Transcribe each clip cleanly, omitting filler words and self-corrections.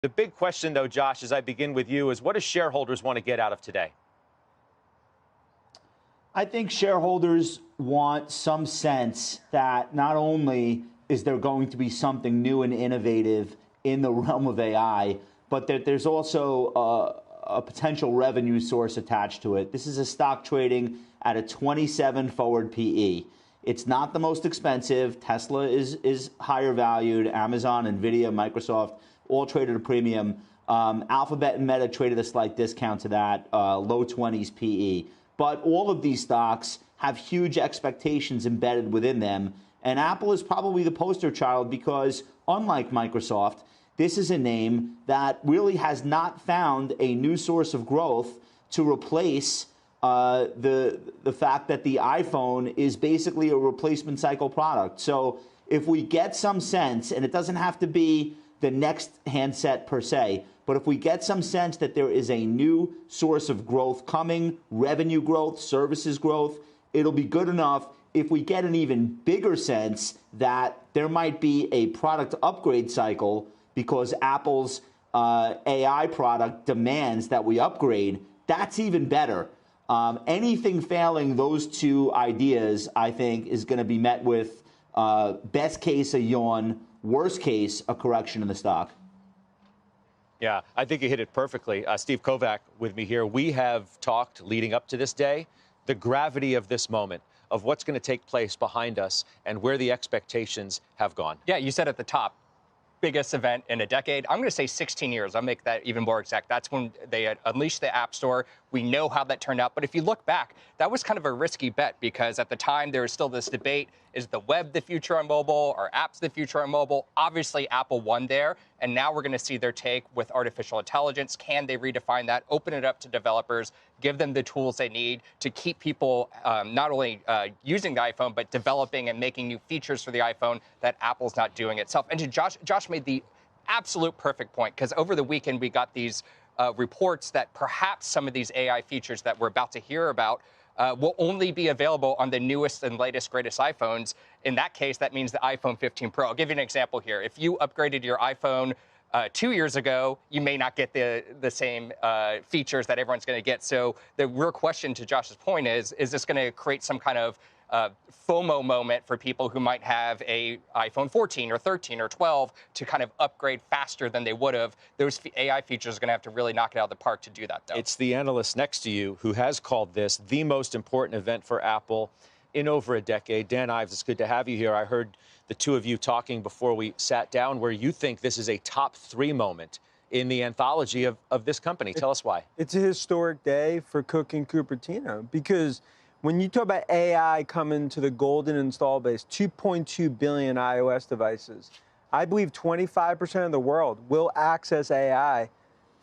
The big question, though, Josh, as I begin with you, is what do shareholders want to get out of today? I think shareholders want some sense that not only is there going to be something new and innovative in the realm of AI, but that there's also a potential revenue source attached to it. This is a stock trading at a 27 forward PE. It's not the most expensive. Tesla is higher valued. Amazon, Nvidia, Microsoft, all traded a premium. Alphabet and Meta traded a slight discount to that, low 20s PE. But all of these stocks have huge expectations embedded within them. And Apple is probably the poster child because, unlike Microsoft, this is a name that really has not found a new source of growth to replace the fact that the iPhone is basically a replacement cycle product. So if we get some sense, and it doesn't have to be the next handset per se, but if we get some sense that there is a new source of growth coming, revenue growth, services growth, it'll be good enough. If we get an even bigger sense that there might be a product upgrade cycle because Apple's AI product demands that we upgrade, that's even better. Anything failing those two ideas, I think, is going to be met with best case a yawn, worst case a correction in the stock. Yeah, I think you hit it perfectly. Steve Kovac with me here. We have talked leading up to this day, the gravity of this moment, of what's going to take place behind us and where the expectations have gone. Yeah, you said at the top, biggest event in a decade. I'm going to say 16 years. I'll make that even more exact. That's when they unleashed the App Store. We know how that turned out. But if you look back, that was kind of a risky bet because at the time there was still this debate, is the web the future on mobile? Are apps the future on mobile? Obviously, Apple won there. And now we're going to see their take with artificial intelligence. Can they redefine that, open it up to developers, give them the tools they need to keep people not only using the iPhone, but developing and making new features for the iPhone that Apple's not doing itself. And to Josh made the absolute perfect point, because over the weekend we got these reports that perhaps some of these AI features that we're about to hear about will only be available on the newest and latest, greatest iPhones. In that case, that means the iPhone 15 Pro. I'll give you an example here. If you upgraded your iPhone 2 years ago, you may not get the same features that everyone's going to get. So the real question to Josh's point is this going to create some kind of FOMO moment for people who might have a iPhone 14 or 13 or 12 to kind of upgrade faster than they would have? Those AI features are going to have to really knock it out of the park to do that, though. It's the analyst next to you who has called this the most important event for Apple in over a decade. Dan Ives, it's good to have you here. I heard the two of you talking before we sat down where you think this is a top 3 moment in the anthology of this company. Tell us why. It's a historic day for Cook and Cupertino because when you talk about AI coming to the golden install base, 2.2 billion iOS devices, I believe 25% of the world will access AI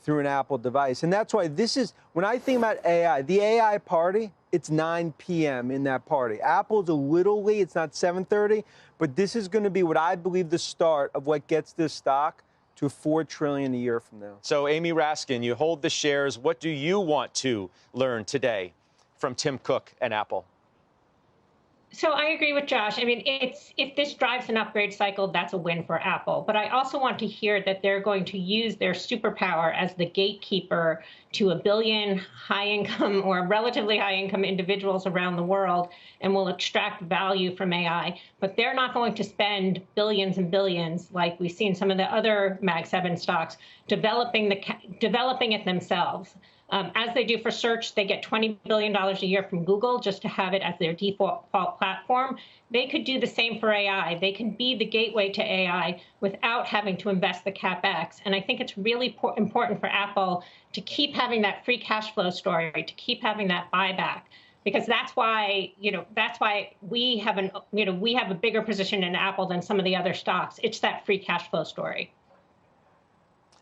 through an Apple device. And that's why this is, when I think about AI, the AI party, it's 9 p.m. in that party. Apple's a little late, it's not 7:30, but this is going to be what I believe the start of what gets this stock to $4 trillion a year from now. So, Amy Raskin, you hold the shares. What do you want to learn today from Tim Cook and Apple? So I agree with Josh. I mean, if this drives an upgrade cycle, that's a win for Apple. But I also want to hear that they're going to use their superpower as the gatekeeper to 1 billion high-income or relatively high-income individuals around the world and will extract value from AI. But they're not going to spend billions and billions like we've seen some of the other Mag 7 stocks developing it themselves. As they do for search, they get $20 billion a year from Google just to have it as their default platform. They could do the same for AI. They can be the gateway to AI without having to invest the CapEx. And I think it's really important for Apple to keep having that free cash flow story, to keep having that buyback, because that's why we have a bigger position in Apple than some of the other stocks. It's that free cash flow story.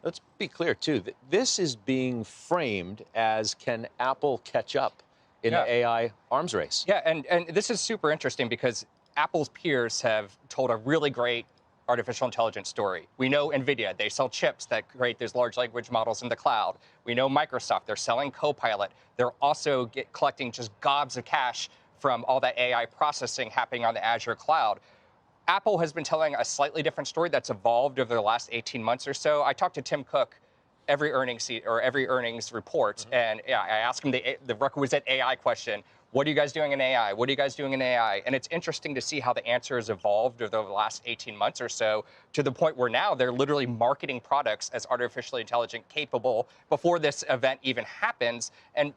Let's be clear, too, that this is being framed as, can Apple catch up in the AI arms race? Yeah, and this is super interesting because Apple's peers have told a really great artificial intelligence story. We know NVIDIA, they sell chips that create these large language models in the cloud. We know Microsoft, they're selling Copilot. They're also collecting just gobs of cash from all that AI processing happening on the Azure cloud. Apple has been telling a slightly different story that's evolved over the last 18 months or so. I talked to Tim Cook every earnings report, and I asked him the requisite AI question. What are you guys doing in AI? What are you guys doing in AI? And it's interesting to see how the answer has evolved over the last 18 months or so, to the point where now they're literally marketing products as artificially intelligent capable before this event even happens. And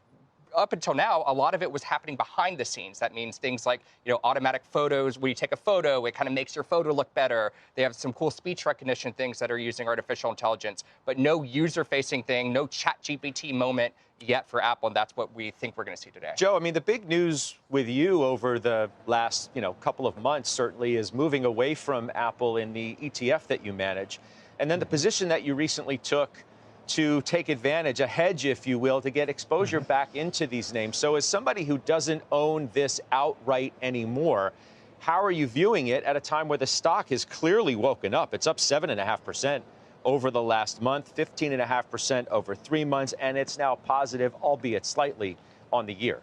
up until now, a lot of it was happening behind the scenes. That means things like, automatic photos. When you take a photo, it kind of makes your photo look better. They have some cool speech recognition things that are using artificial intelligence, but no user-facing thing, no ChatGPT moment yet for Apple, and that's what we think we're going to see today. Joe, I mean, the big news with you over the last, couple of months certainly is moving away from Apple in the ETF that you manage, and then the position that you recently took to take advantage, a hedge, if you will, to get exposure back into these names. So as somebody who doesn't own this outright anymore, how are you viewing it at a time where the stock has clearly woken up? It's up 7.5% over the last month, 15.5% over 3 months, and it's now positive, albeit slightly, on the year.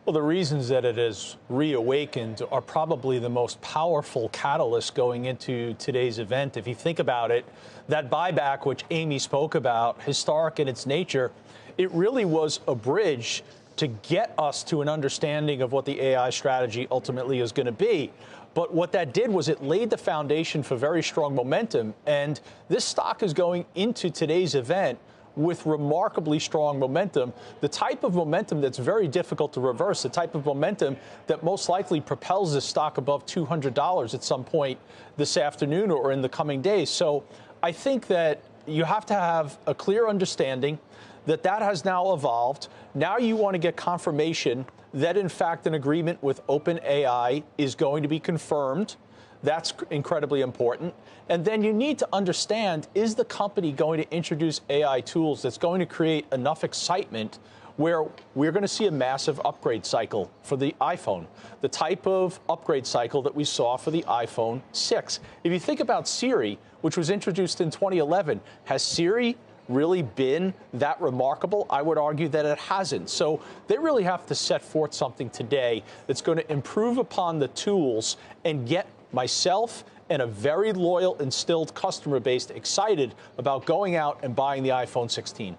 Well, the reasons that it has reawakened are probably the most powerful catalyst going into today's event. If you think about it, that buyback, which Amy spoke about, historic in its nature, it really was a bridge to get us to an understanding of what the AI strategy ultimately is going to be. But what that did was it laid the foundation for very strong momentum. And this stock is going into today's event with remarkably strong momentum, the type of momentum that's very difficult to reverse, the type of momentum that most likely propels this stock above $200 at some point this afternoon or in the coming days. So I think that you have to have a clear understanding that that has now evolved. Now you want to get confirmation that, in fact, an agreement with OpenAI is going to be confirmed. That's incredibly important. And then you need to understand, is the company going to introduce AI tools that's going to create enough excitement where we're going to see a massive upgrade cycle for the iPhone, the type of upgrade cycle that we saw for the iPhone 6. If you think about Siri, which was introduced in 2011, has Siri really been that remarkable? I would argue that it hasn't. So they really have to set forth something today that's going to improve upon the tools and get myself and a very loyal, instilled customer base excited about going out and buying the iPhone 16.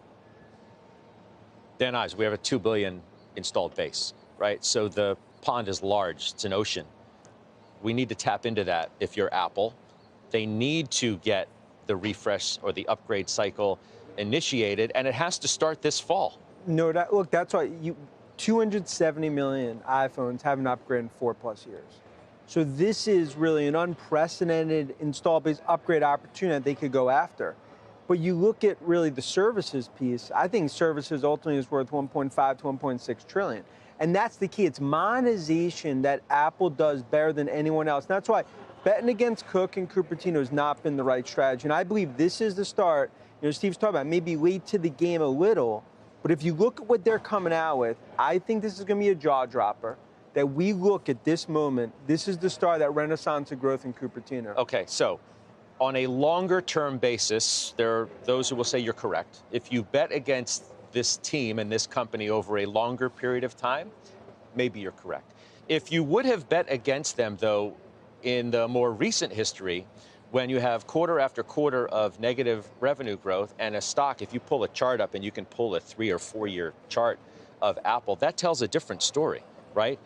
Dan Ives, we have a 2 billion installed base, right? So the pond is large. It's an ocean. We need to tap into that if you're Apple. They need to get the refresh or the upgrade cycle initiated, and it has to start this fall. No, look, that's why 270 million iPhones haven't upgraded in 4+ years. So this is really an unprecedented install base upgrade opportunity that they could go after. But you look at really the services piece, I think services ultimately is worth 1.5 to 1.6 trillion. And that's the key. It's monetization that Apple does better than anyone else. And that's why betting against Cook and Cupertino has not been the right strategy. And I believe this is the start. Steve's talking about maybe late to the game a little. But if you look at what they're coming out with, I think this is going to be a jaw dropper. That we look at this moment, this is the start, that renaissance of growth in Cupertino. Okay, so on a longer-term basis, there are those who will say you're correct. If you bet against this team and this company over a longer period of time, maybe you're correct. If you would have bet against them, though, in the more recent history, when you have quarter after quarter of negative revenue growth and a stock, if you pull a chart up and you can pull a 3 or 4 year chart of Apple, that tells a different story, right?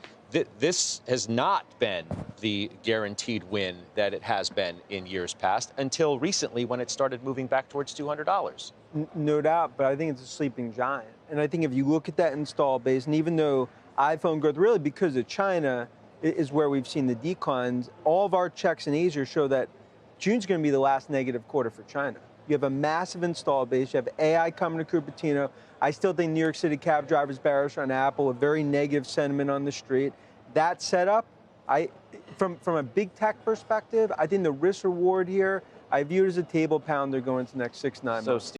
This has not been the guaranteed win that it has been in years past until recently when it started moving back towards $200. No doubt, but I think it's a sleeping giant. And I think if you look at that install base, and even though iPhone growth, really because of China, is where we've seen the declines, all of our checks in Asia show that June's going to be the last negative quarter for China. You have a massive install base. You have AI coming to Cupertino. I still think New York City cab drivers bearish on Apple, a very negative sentiment on the street. That setup, from a big tech perspective, I think the risk reward here, I view it as a table pounder going into the next 6-9 months.